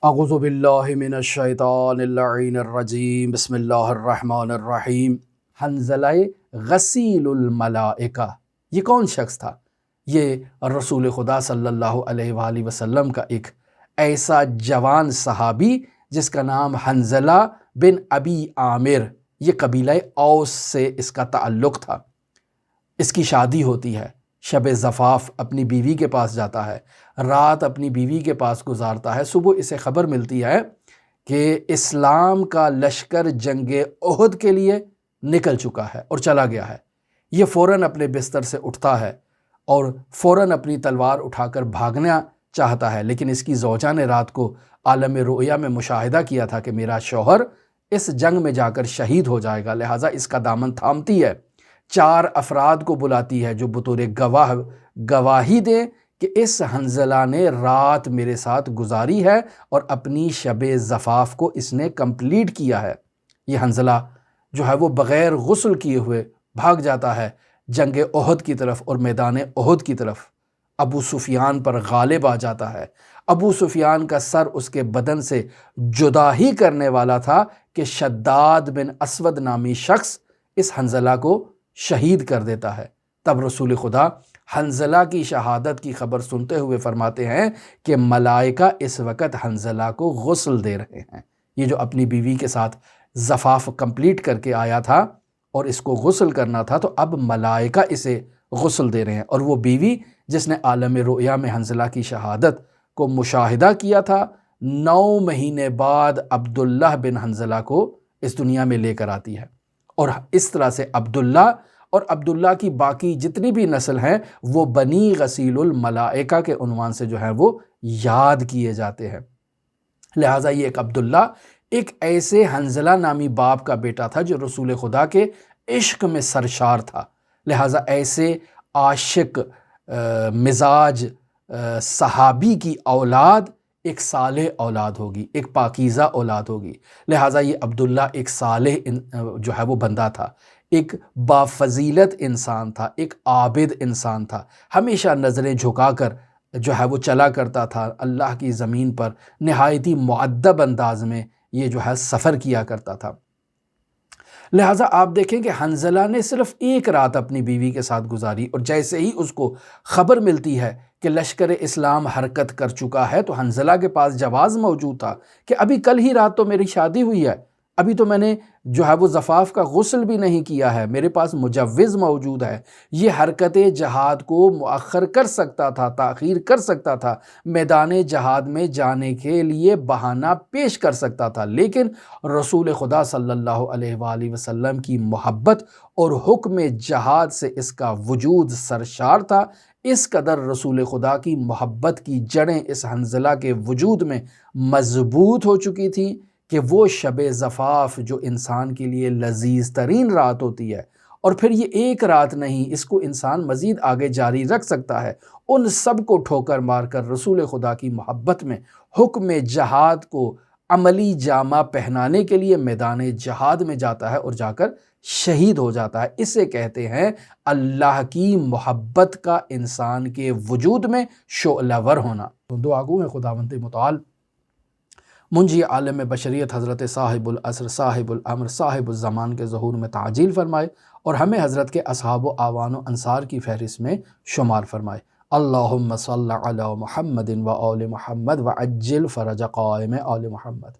اعوذ باللہ من الشیطان اللعین الرجیم، بسم اللہ الرحمن الرحیم۔ حنظلہ غسیل الملائکہ، یہ کون شخص تھا؟ یہ رسول خدا صلی اللہ علیہ وآلہ وسلم کا ایک ایسا جوان صحابی جس کا نام حنظلہ بن ابی عامر، یہ قبیلہ اوس سے اس کا تعلق تھا۔ اس کی شادی ہوتی ہے، شب زفاف اپنی بیوی کے پاس جاتا ہے، رات اپنی بیوی کے پاس گزارتا ہے۔ صبح اسے خبر ملتی ہے کہ اسلام کا لشکر جنگ احد کے لیے نکل چکا ہے اور چلا گیا ہے۔ یہ فوراً اپنے بستر سے اٹھتا ہے اور فوراً اپنی تلوار اٹھا کر بھاگنا چاہتا ہے، لیکن اس کی زوجہ نے رات کو عالم رؤیا میں مشاہدہ کیا تھا کہ میرا شوہر اس جنگ میں جا کر شہید ہو جائے گا، لہٰذا اس کا دامن تھامتی ہے، 4 افراد کو بلاتی ہے جو بطور گواہی دیں کہ اس حنظلہ نے رات میرے ساتھ گزاری ہے اور اپنی شب زفاف کو اس نے کمپلیٹ کیا ہے۔ یہ حنظلہ جو ہے وہ بغیر غسل کیے ہوئے بھاگ جاتا ہے جنگ احد کی طرف اور میدان احد کی طرف۔ ابو سفیان پر غالب آ جاتا ہے۔ ابو سفیان کا سر اس کے بدن سے جدا ہی کرنے والا تھا کہ شداد بن اسود نامی شخص اس حنظلہ کو شہید کر دیتا ہے۔ تب رسول خدا حنظلہ کی شہادت کی خبر سنتے ہوئے فرماتے ہیں کہ ملائکہ اس وقت حنظلہ کو غسل دے رہے ہیں۔ یہ جو اپنی بیوی کے ساتھ زفاف کمپلیٹ کر کے آیا تھا اور اس کو غسل کرنا تھا، تو اب ملائکہ اسے غسل دے رہے ہیں، اور وہ بیوی جس نے عالم رؤیا میں حنظلہ کی شہادت کو مشاہدہ کیا تھا، 9 مہینے بعد عبداللہ بن حنظلہ کو اس دنیا میں لے کر آتی ہے، اور اس طرح سے عبداللہ اور عبداللہ کی باقی جتنی بھی نسل ہیں وہ بنی غسیل الملائکہ کے عنوان سے جو ہیں وہ یاد کیے جاتے ہیں۔ لہٰذا یہ ایک عبداللہ ایک ایسے حنظلہ نامی باپ کا بیٹا تھا جو رسول خدا کے عشق میں سرشار تھا، لہٰذا ایسے عاشق مزاج صحابی کی اولاد ایک صالح اولاد ہوگی، ایک پاکیزہ اولاد ہوگی، لہٰذا یہ عبداللہ ایک صالح جو ہے وہ بندہ تھا، ایک بافضیلت انسان تھا، ایک عابد انسان تھا، ہمیشہ نظریں جھکا کر جو ہے وہ چلا کرتا تھا، اللہ کی زمین پر نہایتی مؤدب انداز میں یہ جو ہے سفر کیا کرتا تھا۔ لہٰذا آپ دیکھیں کہ حنظلہ نے صرف 1 رات اپنی بیوی کے ساتھ گزاری، اور جیسے ہی اس کو خبر ملتی ہے کہ لشکر اسلام حرکت کر چکا ہے، تو حنظلہ کے پاس جواز موجود تھا کہ ابھی کل ہی رات تو میری شادی ہوئی ہے، ابھی تو میں نے جو ہے وہ زفاف کا غسل بھی نہیں کیا ہے، میرے پاس مجوز موجود ہے، یہ حرکت جہاد کو مؤخر کر سکتا تھا، تاخیر کر سکتا تھا، میدان جہاد میں جانے کے لیے بہانہ پیش کر سکتا تھا، لیکن رسول خدا صلی اللہ علیہ وآلہ وسلم کی محبت اور حکم جہاد سے اس کا وجود سرشار تھا۔ اس قدر رسول خدا کی محبت کی جڑیں اس حنظلہ کے وجود میں مضبوط ہو چکی تھیں کہ وہ شب زفاف جو انسان کے لیے لذیذ ترین رات ہوتی ہے، اور پھر یہ 1 رات نہیں، اس کو انسان مزید آگے جاری رکھ سکتا ہے، ان سب کو ٹھوکر مار کر رسول خدا کی محبت میں حکم جہاد کو عملی جامہ پہنانے کے لیے میدان جہاد میں جاتا ہے اور جا کر شہید ہو جاتا ہے۔ اسے کہتے ہیں اللہ کی محبت کا انسان کے وجود میں شعلہ ور ہونا۔ دعا گو ہے خداوند متعال منجی عالم بشریت حضرت صاحب العصر صاحب الامر صاحب الزمان کے ظہور میں تعجیل فرمائے، اور ہمیں حضرت کے اصحاب و اعوان و انصار کی فہرست میں شمار فرمائے۔ اللہم صل علی محمد و آل محمد وعجل فرج قائم آل محمد۔